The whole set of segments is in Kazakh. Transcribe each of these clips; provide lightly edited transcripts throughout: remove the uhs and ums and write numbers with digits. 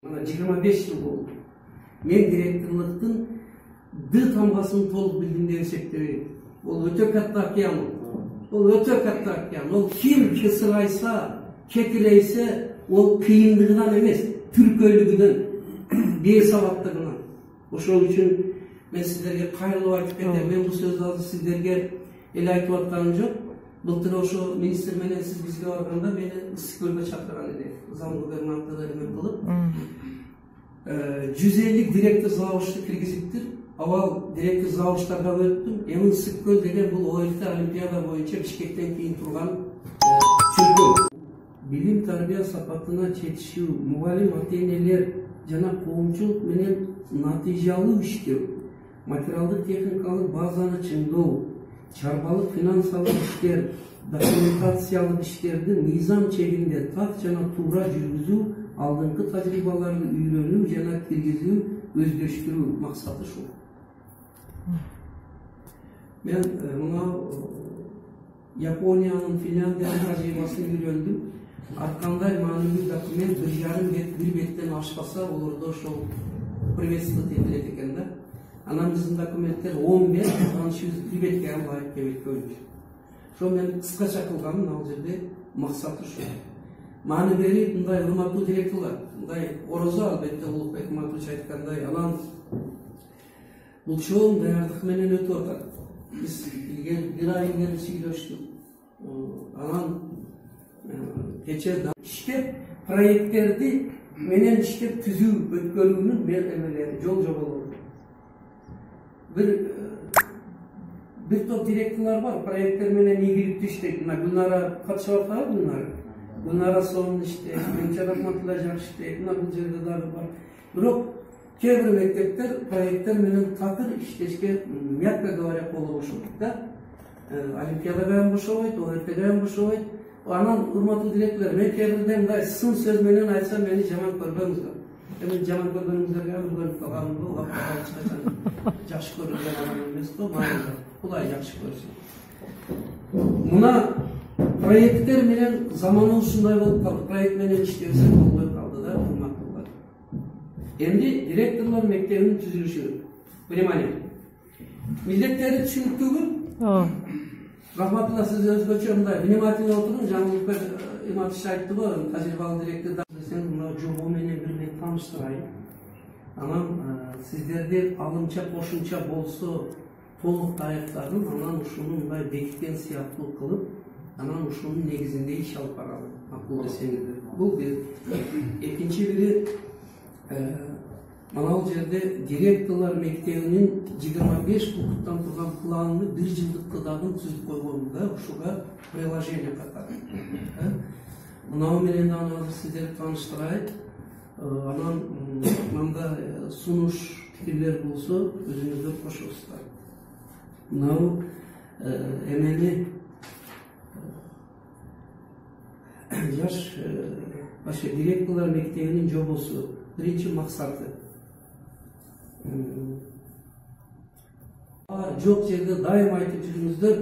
Mana 25 yıl oldu. Men direktorluktun D tamgasını tolup bildiğimde eseptebeyim. Ol öte katta akyan. Ol öte katta akyan. Ol kim kesiraysa, kekileyse o kıyımlığından emez. Türkölüğünden, beysabatlığından. Oşol üçün men sizlerge kayırlı aytıp kettim. Men bu söz aldı sizlerge el aytıp atkanım yok. Былтыр ошо министр менен сиз бизге барганда мени Ысыккөлгө чакырган эди. Заң губернатору эме кылып 150 директор завучты киргизиптир. Авал директор завучтарга өттүм. Эми Ысыккөл деген бул ОЛТ Олимпиада боюнча Бишкектен кийин турган чөлкө. Билим тарбия сапатына жетишүү, мугалим ата-энелер жана коомчулук менен натыйжалуу иштөө, материалдык техникалык базаны чыңдоо, чарбалык финансалык иштер, документациялык иштерди мыйзам чегинде так жана туура жүргүзүү, алдыңкы тажрыйбаларды үйрөнүү жана киргизүү, өздөштүрүү максаты ушул. Мен мына Япониянын, Финляндиянын тажрыйбасын үйрөндүм. Аркандай маанилүү документ bir беттен ашпаса, олордо ошол приветствовать этилет экен да. Анан биздин документтер 15, анан bir бетке алып келип койчу. Ошо мен кыскача кылганым ал жерде максаты ушул. Маани берип мындай урматтуу директорлор, мындай орозо албетте Улукбек Матович айткандай, анан бул чоң даярдык менен өтүп атат. Биз bir ай илгери сүйлөштүк. Анан кече иштеп проекттерди менен иштеп түзүү өткөрүүнүн эмелери, жол жоболору. Bir топ директорлор бар, проекттер менен ийгиликтүү иштейт. Мына Гүлнара катышып аткан Гүлнара сонун иштейт, Меңче Рахматулла жакшы иштейт, мына бул жерде дагы бар. Бирок кээ бир мектептер проекттер менен такыр иштешке, мягко говоря, колу бошойт да. Олимпиадага ham бошобойт, ОРТга ham бошобойт. Анан урматтуу директорлор, мен кээ бирде мындай сын сөз менен айтсам мени жаман көрбөңүздөр. Эми жаман көргөнүңүздөргө көрүнүп калганым бул, ачык ачык жакшы көрүлгөн адам эмес го, мага Кудай жакшы көрсүн. Мына проекттер менен заманы ушундай болуп калды. Проект менен иштебесе болбой калды да, урматтуулар. Эмди директорлор мектебинин түзүлүшү. Внимание. Милдеттери түшүнүктүүгү? Рахматулла, сиз өзгөчө мындай внимательно отуруң. Жаңылыкбек Иматович айтты го, тажрыйбалуу директор десең, мына жобо менен бир бет тааныштырайын. Анан сиздерде алымча кошумча болсо толук аяктадым, анан ушуну мындай бекиткен сыяктуу кылып, анан ушунун негизинде иш алып баралы. Макул десеңиздер. Бул бир. Экинчи бири, мына бул жерде директорлор мектебинин 25 пункттан турган планны 1 жылдык кыдагын түзүп койгонмун да, ушуга приложение катары. Мынау менен дагы азыр сиздерди тааныштырайын. Анан мында сунуш пикирлер болсо өзүңүздөр кошосуздар. Мынау эмени жаш директорлор мектебинин жобосу, биринчи максаты. Жок жерде дайым айтып жүрүңүздөр,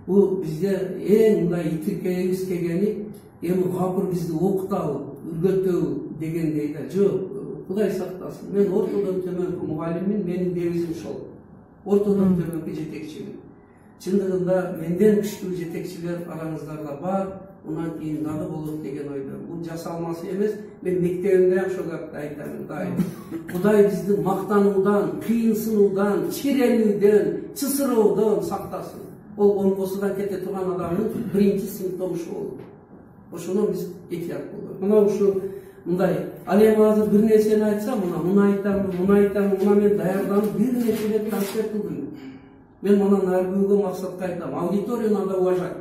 бул бизде эң мындай итиркегибиз келгени, эми капыр бизди окуталы, үргөтөбү дегендей да. Жок, Кудай сактасын. Мен ортодон төмөнкү мугалиммин, менин девизим ошол. Ортодон төмөнкү жетекчимин. Чындыгында менден күчтүү жетекчилер араңыздарда бар, унан кийин дагы болот деген ойдо. Бул жасалмасы эмес. Мен мектебимде ham ошол катты айтамын дайым. Кудай бизди мактануудан, кыйынсынуудан, чиренүүдөн, чысыроодон сактасын. Ол оңкосудан кете турган адамдын биринчи симптому ушул болот. Ошону биз этият болот. Мына ушул мындай. Ал эми азыр бир нерсени айтсам, муну айтам, мына мен даярданып бир нерселерди концерт кылдым. Мен мына наргүүгө максатка айтам, аудиторию надо уважать.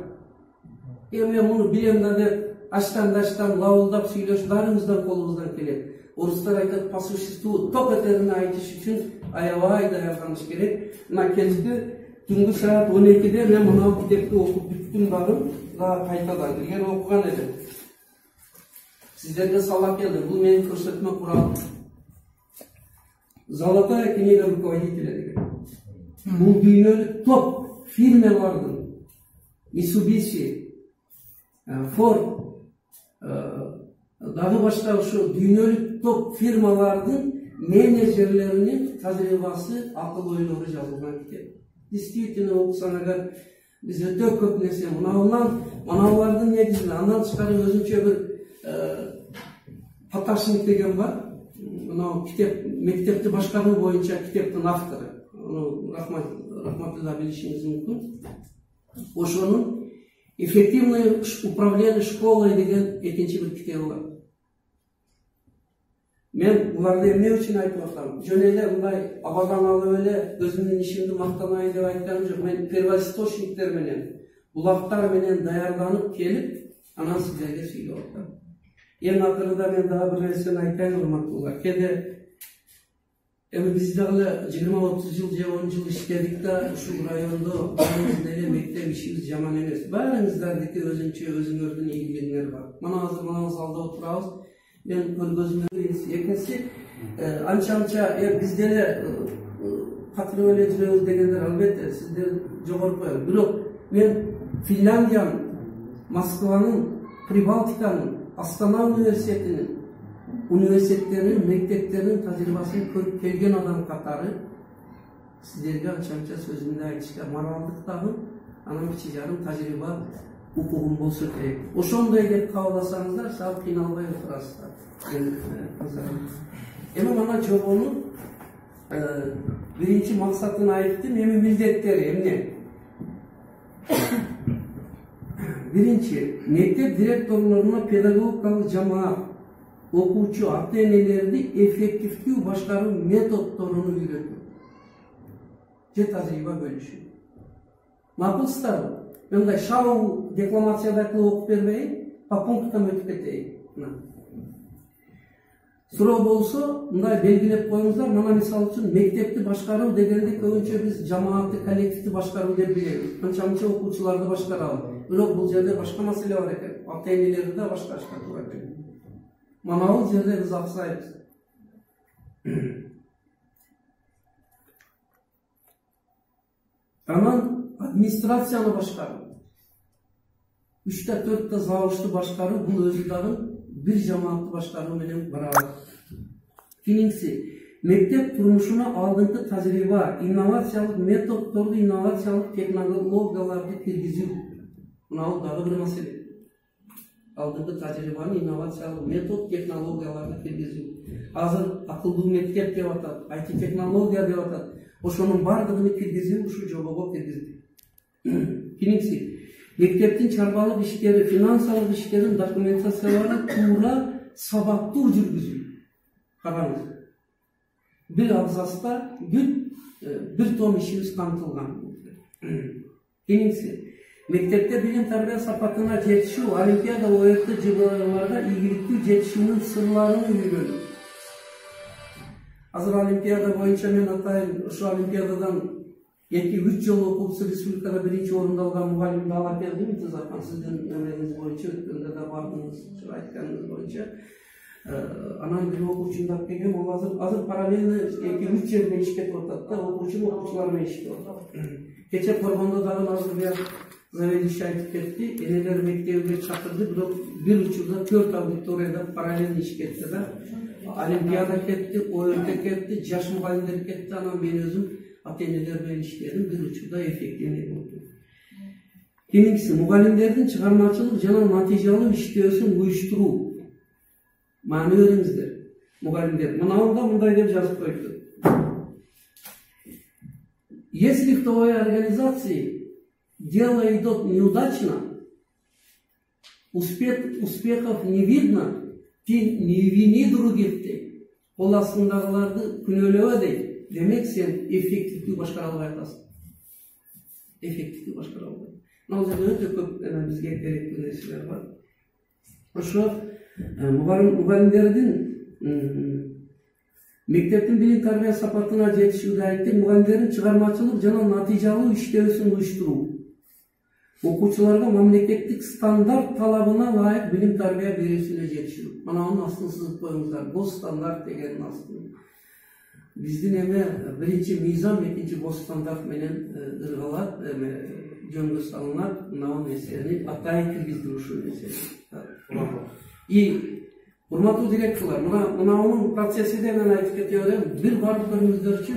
Эми мен муну билем да деп аштан лавылдап сүйлөш баарыбыздан колубуздан келет. Орустар айтат, по существу топ этерине айтыш үчүн аябай даярданыш керек. Мына кечки түнгү саат 12-де мен мына китепти окуп бүттүм дагы, кайтадан илгери окуган элем. Сиздерге сала келдим. Бул менин көрсөтмө куралым. Золотая книга руководителя деген. Бул дүйнөлүк топ фирмалардын Mitsubishi, Ford, дагы башка ушу дүйнөлүк top firmalardın menajerlerinin tecrübası, akıl oyları yazılgan kitap. Действительно okusan agar biz öte köp nerse manalardan negizinde andan çıkarıp özünçe bir Pataşnik degen var. Kitap, mektepte başkaruу boyunca kitaptın avtoru. Onu rahmatullah bilişiniz mümkün. Oşonun Эффективное управление школой деген экинчи bir китебі бар. Мен бұларды эмне үчүн айтып атам? Жөн эле мындай абадан алып эле өзүмдүн ишимди мактанайын деп айтканым жок. Мен первоисточниктер менен, булактар менен даярданып келип, анан сиздерге сүйлөп атам. Эң акырында мен дагы бир нерсени айтайын, урматтуулар. Кээде biz dagı 20-30 yıl, 10 yıl işledik de şu rayonda baranızda mektab işimiz jaman emes. Baranızdardaki özünçe özüngördün ilgilenler var. Mana hazır mana zalda oturabız. Ben gözümde birisi. Ekinci ança bizde katılım öyle jiremiz degenler albatta sizler jogorku koyar. Bирок men Finlandiya'nın, Moskova'nın, Pribaltika'nın, Astana Üniversitesi'nin üniversitelerinin, mekteplerinin tecrübesini koyup kelgen adam katarı sizlerge ança sözümde aytışka maraldıktağı anam kiçijarım tecrübe hukukun bolsa kerek. Oşondoy dep kabulasanızlar sal kıynalbay oturasızlar. Эми mana jobonun birinci maksatını ayttim, эми mildetleri emne? Birinci, mektep direktorlarına pedagogikалық jamaat okuçu ata-enelerini effektifliği başkaru metotlarını öğretiyor. Tecrübe bölüşüyor. Makılsızlar bu. Ben de şavu deklamasyadaki okup vermeyin, papunktan ötüp eteyim. Soru bolsa, bunday belgilep koyunuzlar, mana misal için mektepti başkaru degendik önce biz cemaati, kolektifti başkaru dep bilemiz. Ança okuçularda başkaru. Bирок бұл жерде başka mesele var eкен. Ата-энелерди de başka var eкен. Manavul yerde biz aksayız. Aman administrasyonu başkarı. 3'te 4'te zavuşlu başkarı bu özüdağın bir cemaatlı başkarı benim beraber. Birincisi, mektep turmuşuna aldığında tecrübe, inovasyonel metotlardı, inovasyonel teknologiyalarda kirgiziyor. Buna dağı bir mesele. Aldığında tecrübenin inovasyonel metot teknologiyalarda kirgiziyor. Hazır akıllı mektep dep atat, IT teknologiya dep atat. Oşonun bardığını kirgiziyor, şu jobaba kirgiziyor. Birincisi, mekteptin çarbalık işleri, finansalık işlerin dokumentasyonları tuğra sabaptır жүргүзүү. Kararınız. Bir abzasta bir tom işimiz kamtılgan. Birincisi, mektepte bilim terbiye sapatına жетişүү, olimpiyada oyakta jıgılarlarda ilgilikli жетişүүнүн sırlarını öğreniyor. Hazır olimpiyada boyunca men atayım, şu olimpiyadadan 2-3 yıl okup Respublikada birinci orunda algan muhallimde ala berdim mi zaten sizin emeğiniz boyunca ötüründe de vardınız, aytkanınız boyunca. Anan bir okuçundap kelgem, ol hazır paralelini 2-3 yerde işket ortadı, okuçularına işket ortadı. Geçe Korgonda dağın hazır bir zaveli şahit etti, eneler mektebine çakırdı, bir uçurda 4 auditoriyada paralelini işkettiler. Olimpiyada ketti, oyunda ketti, jaş muhallimler ketti, anam ben özüm ata-eneler bilen işlerim bir uçurda efektivni oldu. Birincisi, muhallimlerden çıkarmacılık jana natijalı iştiyorsun uyuşturuu. Mani öğrenizler, muhallimler. Mınavında mınday dep жазып koydu. Если в твоей организации дело идет неудачно, успехов не видно, ты не вини других dey. Ол астындагыларды күнөөлөбө dey. Demek sen effektifliği başkara almaya kalsın. Effektifliği başkara almaya. Nalca öte köp bizge gerekli nesiller var. Şu muhallimlerden mekteptin bilim terbiye sapatına жетişүүdө ayttık, muhallimlerin çıkarmacılık jana natijalı işlewsүн uyuşturуу. Okuçularga mamleketlik standart talabına layık bilim terbiye berүүsүнө жетişүү. Mana onun aslını sızıp koyuңuzlar. Bu standart degenin aslını. Bizdin eme birinci mizan, ikinci bu standart menen ırgalar, jөнгө salınat, mınavun meseleni atayı kirgizdirişi meseleni. Урматтуу директорлор, мына onun процесси де мен айтып кетип атам. Бир бардыгыңыздар үчүн